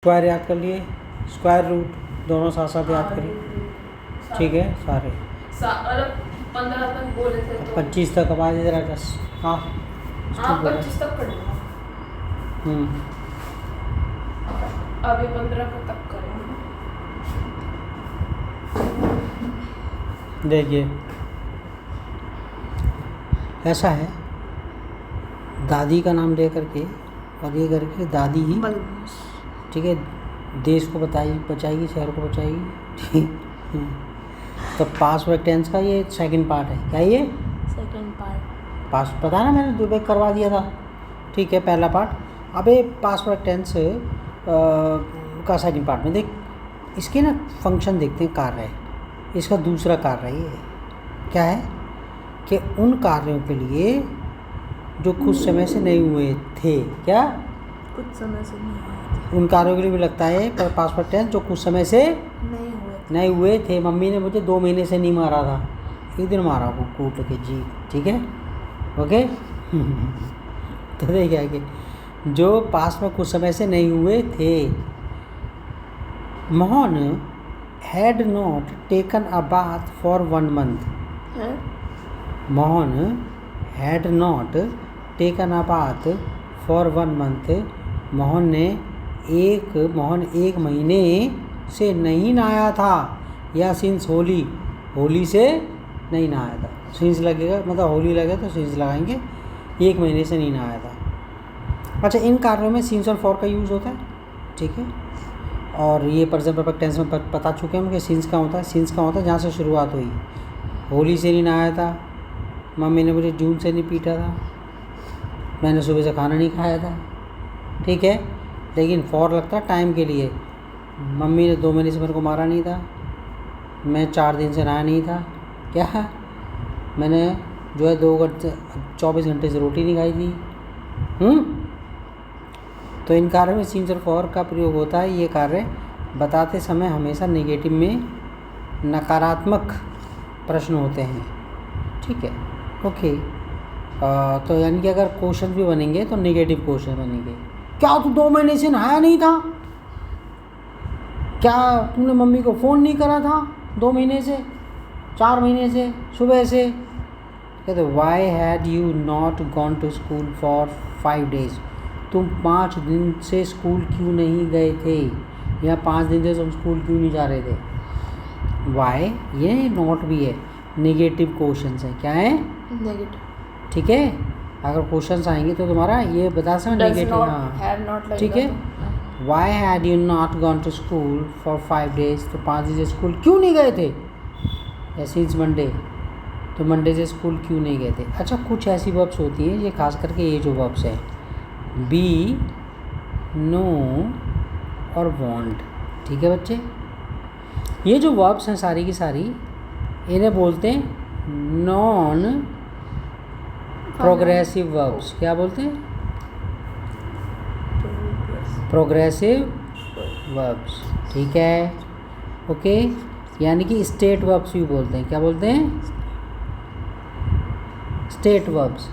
Square याद कर लिए, स्क्वायर रूट दोनों साथ साथ याद करिए, ठीक है सारे। 15 तक बोले थे तो 25 तक अब आज इधर आ जा। हाँ हाँ 25 तक पढ़ना, अभी 15 को तक करेंगे। देखिए ऐसा है, दादी का नाम दे करके और ये करके दादी ही, ठीक है, देश को बचाएगी, शहर को बचाएगी, ठीक। तो पास्ट परफेक्ट टेंस का ये सेकंड पार्ट है। क्या ये सेकंड पार्ट पास्ट, पता है ना, मैंने दो बैग करवा दिया था, ठीक है, पहला पार्ट। अब ये पास्ट परफेक्ट टेंस का सेकंड पार्ट में देख, इसके ना फंक्शन देखते हैं, कार्य है इसका दूसरा कार्य है। ये क्या है कि उन कार्यों के लिए जो कुछ समय से नहीं हुए थे, क्या कुछ समय से नहीं हुए उन कार्यों के लिए भी लगता है पर पास्ट परफेक्ट टेंस जो कुछ समय से नहीं हुए थे। मम्मी ने मुझे 2 महीने से नहीं मारा था, एक दिन मारा वो कूट के जी, ठीक है, ओके। तो देखिए कि जो पास्ट में कुछ समय से नहीं हुए थे, Mohan had not taken a bath for 1 month। Mohan had not taken a bath for 1 month। Mohan एक महीने से नहीं नहाया था, या सिंस होली से नहीं नहाया था। सिंस लगेगा, मतलब होली लगे तो सिंस लगाएंगे, 1 महीने से नहीं नहाया था। अच्छा, इन कार्यों में सिंस और फॉर का यूज़ होता है, ठीक है। और ये प्रेजेंट परफेक्ट टेंस में बता चुके हैं हम कि सिंस का होता है। सिंस का होता है जहाँ से शुरुआत हुई, होली से नहीं नहाया था, मम्मी ने मुझे जून से नहीं पीटा था, मैंने सुबह से खाना नहीं खाया था, ठीक है। लेकिन फॉर लगता है टाइम के लिए, मम्मी ने 2 महीने से मेरे को मारा नहीं था, मैं 4 दिन से नहाया नहीं था, क्या मैंने जो है 24 घंटे से रोटी नहीं खाई थी। तो इन कार्यों में सिंस और फॉर का प्रयोग होता है। ये कार्य बताते समय हमेशा नेगेटिव में नकारात्मक प्रश्न होते हैं, ठीक है, ओके। तो यानी कि अगर क्वेश्चन भी बनेंगे तो नेगेटिव क्वेश्चन बनेंगे। क्या तू 2 महीने से नहाया नहीं था? क्या तुमने मम्मी को फ़ोन नहीं करा था 2 महीने से, 4 महीने से, सुबह से? कहते why had you not gone to school for 5 days। तुम 5 दिन से स्कूल क्यों नहीं गए थे, या 5 दिन से तुम स्कूल क्यों नहीं जा रहे थे? वाई, ये नॉट भी है, नेगेटिव क्वेश्चन है। क्या है? नेगेटिव, ठीक है। अगर क्वेश्चन आएंगे तो तुम्हारा ये बता सकते नेगेटिव, हाँ, ठीक है। Why had you not gone to school for 5 days। तो 5 दिन से स्कूल क्यों नहीं गए थे, या सिंस मंडे, तो मंडे से स्कूल क्यों नहीं गए थे। अच्छा, कुछ ऐसी वर्ब्स होती हैं, ये खास करके ये जो वर्ब्स है बी, नो और वांट, ठीक है बच्चे। ये जो वर्ब्स हैं सारी की सारी, इन्हें बोलते हैं नॉन प्रोग्रेसिव वर्ब्स। क्या बोलते हैं? प्रोग्रेसिव वर्ब्स, ठीक है, ओके। यानी कि स्टेट वर्ब्स भी बोलते हैं। क्या बोलते हैं? State verbs.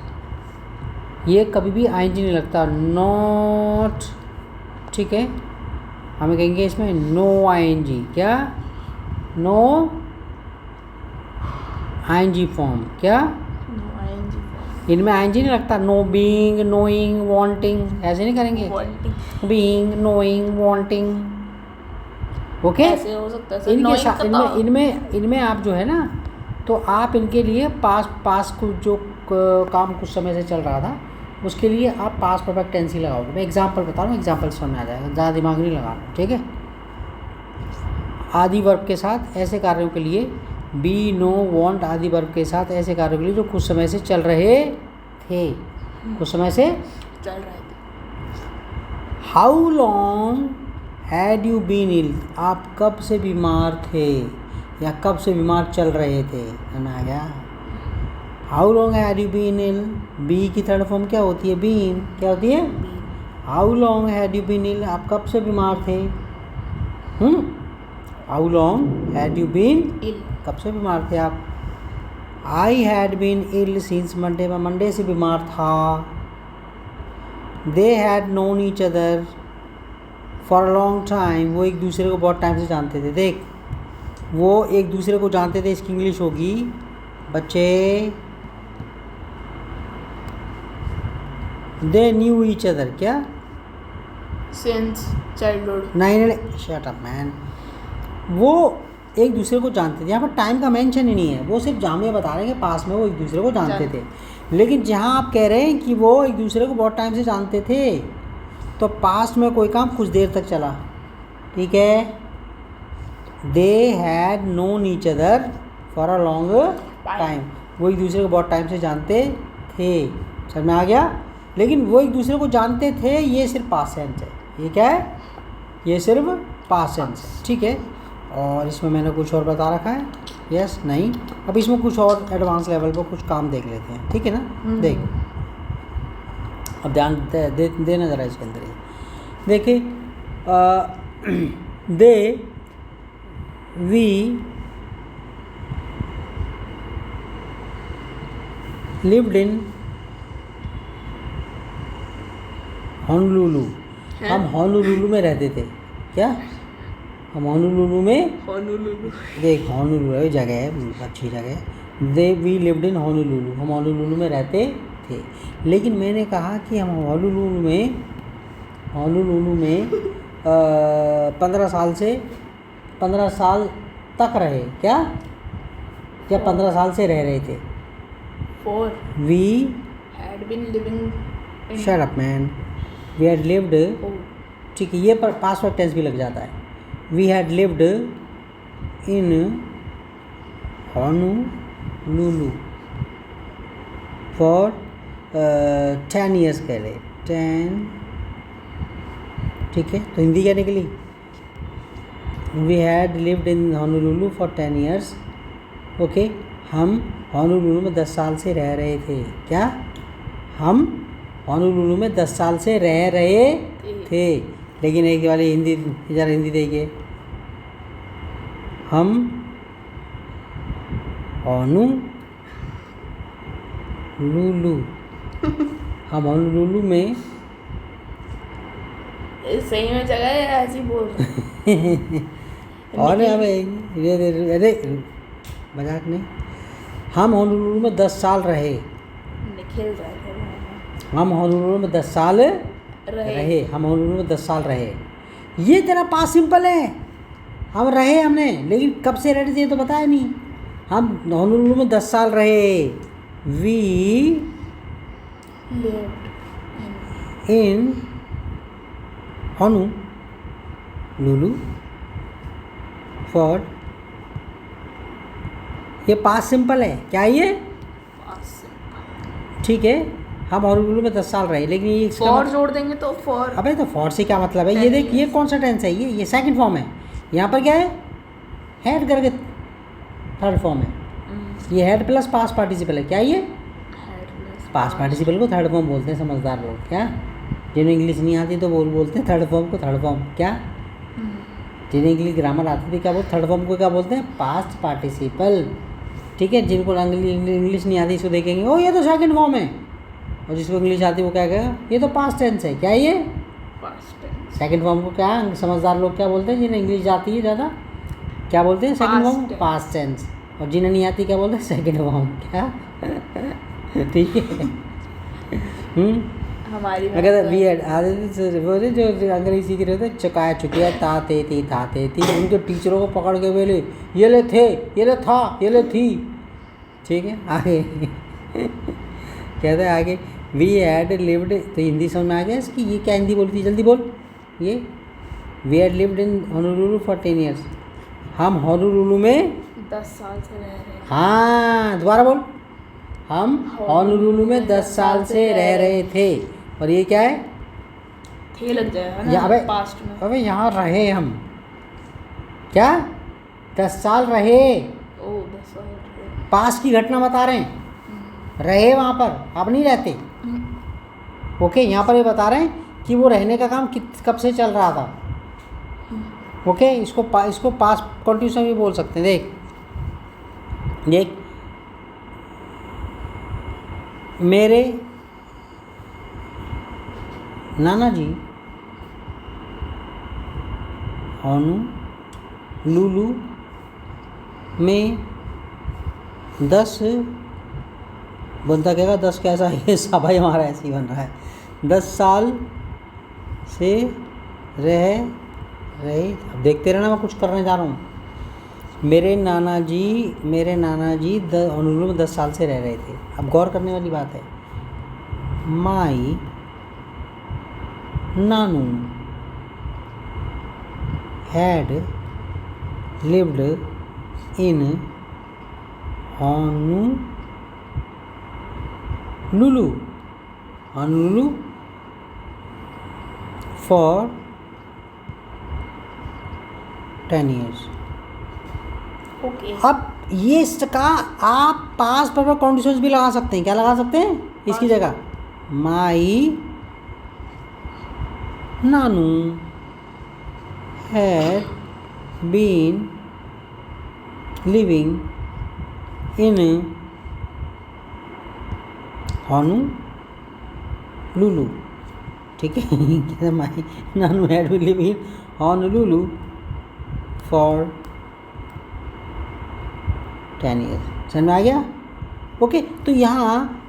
ये कभी भी आईएनजी नहीं लगता, नॉट, ठीक है। हमें कहेंगे इसमें नो आईएनजी। क्या? No I N G form. क्या? इनमें आईएनजी नहीं लगता। नो बीइंग, नोइंग, वांटिंग, ऐसे नहीं करेंगे। Being, knowing, wanting, okay. ऐसे हो सकता है। इनके साथ इनमें आप जो है ना, तो आप इनके लिए पास कुछ जो काम कुछ समय से चल रहा था, उसके लिए आप पास्ट परफेक्ट टेंस ही लगाओगे। मैं एग्जांपल बता रहा हूँ, एग्जांपल समझ में आ जाएगा, ज़्यादा दिमाग नहीं लगाना, ठीक है। आदि वर्ब के साथ ऐसे कार्यों के लिए, बी, नो, वांट आदि वर्ब के साथ ऐसे कार्यों के लिए जो कुछ समय से चल रहे थे, कुछ समय से चल रहे थे। How long had you been ill. आप कब से बीमार थे, या कब से बीमार चल रहे थे, आ गया। How long had you been ill, be की थर्ड फॉर्म क्या होती है? बीन। क्या होती है? How long had you been ill, आप कब से बीमार थे? How long had you been ill, कब से बीमार थे आप? I had been ill since Monday, मैं मंडे से बीमार था। They had known each other for a long time, वो एक दूसरे को बहुत टाइम से जानते थे। देख, वो एक दूसरे को जानते थे, इसकी इंग्लिश होगी बच्चे, दे न्यू ईच अदर। क्या? Since childhood. नहीं, शट अप मैन। वो एक दूसरे को जानते थे, यहाँ पर टाइम का मेंशन ही नहीं है, वो सिर्फ जामिया बता रहे हैं कि पास में वो एक दूसरे को जानते थे। लेकिन जहाँ आप कह रहे हैं कि वो एक दूसरे को बहुत टाइम से जानते थे, तो पास्ट में कोई काम कुछ देर तक चला, ठीक है। दे had known each other for a long time, वो एक दूसरे को बहुत टाइम से जानते थे। समझ में आ गया? लेकिन वो एक दूसरे को जानते थे, ये सिर्फ पास्ट टेंस है। ये क्या है? ये सिर्फ पास्ट टेंस है, ठीक है। और इसमें मैंने कुछ और बता रखा है, यस नहीं। अब इसमें कुछ और एडवांस लेवल पर कुछ काम देख लेते हैं, ठीक है ना। देख, अब ध्यान देना ज़रा इसके अंदर ही। देखिए, दे वी लिव्ड इन होनोलुलु, हम होनोलुलु में रहते थे। क्या? हम होनोलुलु में, देख होनोलुलु जगह है, अच्छी जगह है। दे वी लिव्ड इन होनोलुलु, हम होनोलुलु में रहते थे। लेकिन मैंने कहा कि हम होनोलुलु में 15 साल तक रहे। क्या? या 15 साल से रह रहे थे। We had been living. Shut up man. We had lived, ठीक है, ये पर पास्ट टेंस भी लग जाता है। We had lived in Honolulu for 10 years कह रहे, 10, ठीक है। तो हिंदी क्या निकली? We had lived in Honolulu for 10 years, okay. हम होनोलुलु में 10 साल से रह रहे थे। क्या? हम होनोलुलु में 10 साल से रह रहे थे। लेकिन एक वाली हिंदी, ज़रा हिंदी देखिए, हम होनोलुलु हम होनोलुलु में सही में जगह है, ऐसे ही बोल रहे और अरे मजाक नहीं, हम होनोलुलु में 10 साल रहे। निखिल जाए। हम होनोलुलु में 10 साल रहे। हम होनोलुलु में 10 साल रहे। ये तेरा पास सिंपल है, हम रहे हमने, लेकिन कब से रहे थे ये तो बताया नहीं। हम होनोलुलु में 10 साल रहे। वी इन होनोलुलु फॉर, ये पास सिंपल है। क्या ये? ठीक है, हम होनोलुलु में 10 साल रहे, लेकिन ये फॉर जोड़ देंगे तो फॉर। अबे तो फॉर से क्या मतलब है? ये देख, ये कौन सा टेंस है? ये सेकंड फॉर्म है। यहाँ पर क्या है? हैड करके थर्ड फॉर्म है। ये हैड प्लस पास्ट पार्टिसिपल है। क्या ये? पास्ट पार्टिसिपल को थर्ड फॉर्म बोलते हैं समझदार लोग। क्या? जिन्हें इंग्लिश नहीं आती तो बोलते हैं थर्ड फॉर्म को थर्ड फॉर्म। क्या? जिन्हें इंग्लिश ग्रामर आती थी क्या बोलते? थर्ड फॉर्म को क्या बोलते हैं? Past participle. ठीक है, जिनको इंग्लिश नहीं आती इसको देखेंगे, ओ ये तो सेकंड फॉर्म है। और जिसको इंग्लिश आती है वो क्या कहेगा? ये तो पास्ट टेंस है। क्या ये? Past tense. सेकंड फॉर्म को क्या समझदार लोग क्या बोलते हैं? जिन्हें इंग्लिश आती है ज़्यादा क्या बोलते हैं? Second form past tense. और जिन्हें नहीं आती क्या बोलते हैं? Second form. क्या? ठीक है। हमारी अगर वी एड बोले जो अंग्रेजी की रहते चुकाया चुकिया ताते थी, उनके टीचरों को पकड़ के बोले ये ले थे, ये ले था, ये ले थी। ठीक है, आगे कहते हैं आगे, वी हैड लिव्ड, तो हिंदी समझ में आ गया इसकी? ये क्या हिंदी बोली थी? जल्दी बोल। ये we had lived in Honolulu for 10 years, हम होनोलुलु में 10 साल से रह रहे हैं। हाँ, दोबारा बोल। हम होनोलुलु में 10 साल से रह रहे थे। और ये क्या है? थे लग जाएगा ना पास्ट में। अबे यहाँ रहे हम। क्या? 10 साल रहे। ओ 10 साल रहे। पास्ट की घटना बता रहे हैं, रहे वहाँ पर, अब नहीं रहते। ओके, यहाँ पर ये बता रहे हैं कि वो रहने का काम कब से चल रहा था। ओके, इसको पास्ट कंटिन्यूस भी बोल सकते हैं। देख मेरे नाना जी होनोलुलु में 10 बंदा कहेगा 10 कैसा है, ये सब भाई हमारा ऐसे ही बन रहा है। 10 साल से रहे, अब देखते रहना, मैं कुछ करने जा रहा हूँ। मेरे नाना जी होनोलुलु में 10 साल से रह रहे थे। अब गौर करने वाली बात है, माई नानू had lived in Honolulu for 10 years। Okay. अब ये इसका आप पास परफेक्ट कंडीशंस भी लगा सकते हैं। क्या लगा सकते हैं इसकी जगह? माई नानू had been living in Honolulu, ठीक है। माई नानू had been living in Honolulu for 10 years। समझ में आ गया? ओके, तो यहाँ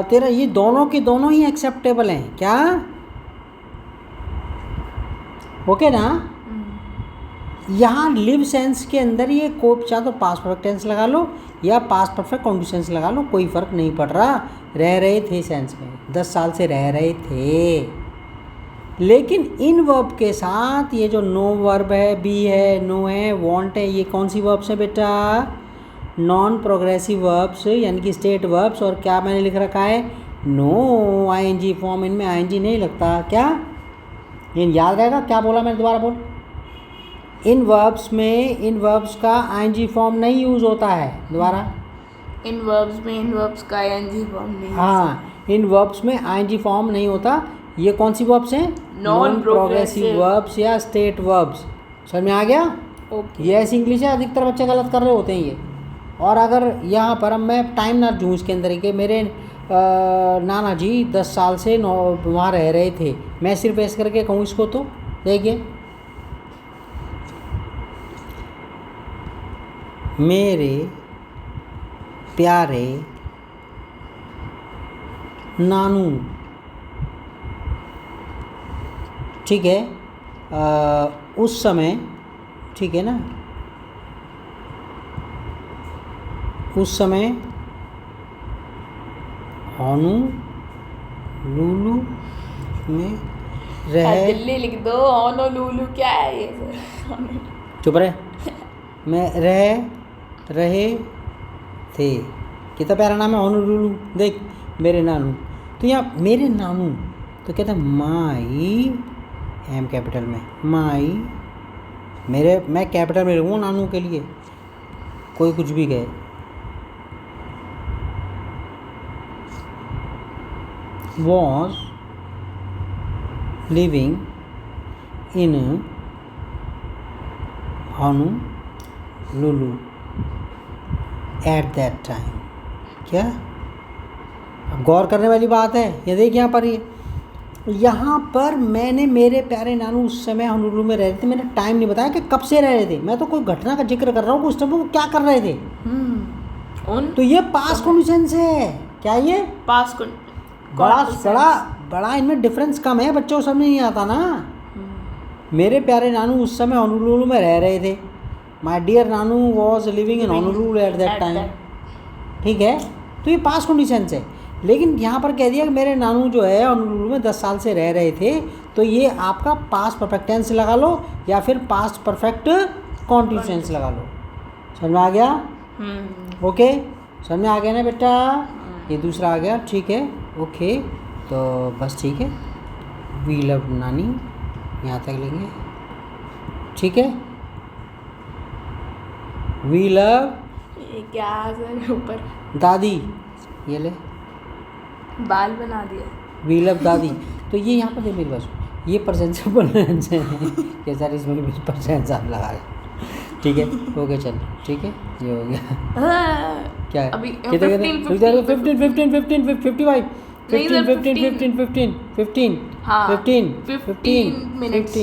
तेरा ये दोनों के दोनों ही एक्सेप्टेबल हैं क्या? ओके ना? यहाँ लिव सेंस के अंदर ये को चाहे तो पास्ट परफेक्ट टेंस लगा लो या पास्ट परफेक्ट कंडीशंस लगा लो, कोई फ़र्क नहीं पड़ रहा। रह रहे थे सेंस में 10 साल से रह रहे थे। लेकिन इन वर्ब के साथ ये जो नो वर्ब है, बी है, नो है, वांट है, ये कौन सी वर्ब्स है बेटा? नॉन प्रोग्रेसिव वर्ब्स यानी कि स्टेट वर्ब्स। और क्या मैंने लिख रखा है? No I N G form. इनमें आईएनजी नहीं लगता क्या? ये याद रहेगा? क्या बोला मैंने? दोबारा बोल। इन वर्ब्स का आईएनजी फॉर्म नहीं यूज़ होता है। दोबारा। इन वर्ब्स का आईएनजी फॉर्म नहीं। हाँ, इन वर्ब्स में आईएनजी फॉर्म नहीं होता। ये कौन सी वर्ब्स हैं? नॉन प्रोग्रेसिव वर्ब्स या स्टेट वर्ब्स। समझ में आ गया? ओके। ये ऐसी इंग्लिश है, अधिकतर बच्चे गलत कर रहे होते हैं ये। और अगर यहाँ पर अब मैं टाइम ना दूँ इसके अंदर के, मेरे नाना जी 10 साल से वहाँ रह रहे थे, मैं सिर्फ ऐसे करके कहूँ इसको, तो देखिए मेरे प्यारे नानू, ठीक है, उस समय, ठीक है ना, उस समय होनोलुलु में रहे। दिल्ली लिख दो। होनोलुलु क्या है ये? चुप रहे। मैं रहे थे। कितना प्यारा नाम है होनोलुलु। देख, मेरे नानू। तो यहाँ मेरे नानू तो कहता है माई, एम कैपिटल में, माई, मैं कैपिटल में रहूँ नानू के लिए, कोई कुछ भी कहे। was living in Honolulu at that time। क्या? अब गौर करने वाली बात है। ये देख यहाँ पर, यहाँ पर मैंने मेरे प्यारे नानू उस समय होनोलुलु में रह रहे थे। मैंने टाइम नहीं बताया कि कब से रह रहे थे। मैं तो कोई घटना का जिक्र कर रहा हूँ कि उस टाइम वो क्या कर रहे थे। तो ये पास्ट कंडीशन है। क्या ये पास्ट? बड़ा इनमें डिफरेंस कम है, बच्चों को समझ नहीं आता ना। मेरे प्यारे नानू उस समय होनोलुलु में रह रहे थे। My dear nanu was living in Honolulu at that time. ठीक है, तो ये पास्ट कंडीशन है। लेकिन यहाँ पर कह दिया कि मेरे नानू जो है होनोलुलु में 10 साल से रह रहे थे, तो ये आपका पास्ट परफेक्ट टेंस लगा लो या फिर पास्ट परफेक्ट कॉन्टिन्यूएंस लगा लो। समझ में आ गया? ओके, समझ में आ गया ना बेटा? ये दूसरा आ गया, ठीक है, ओके। तो बस ठीक है, वी लव नानी यहाँ तक लेंगे, ठीक है। वी लव क्या सर ऊपर दादी, ये ले बाल बना दिया। वी लव दादी। तो ये यहाँ पर दे मेरी बस, ये परसेंटेबल है कि सर इसमें भी परसेंट आप लगा रहे, ठीक है, ओके चल, ठीक है, ये हो गया। क्या है अभी 15 मिनट्स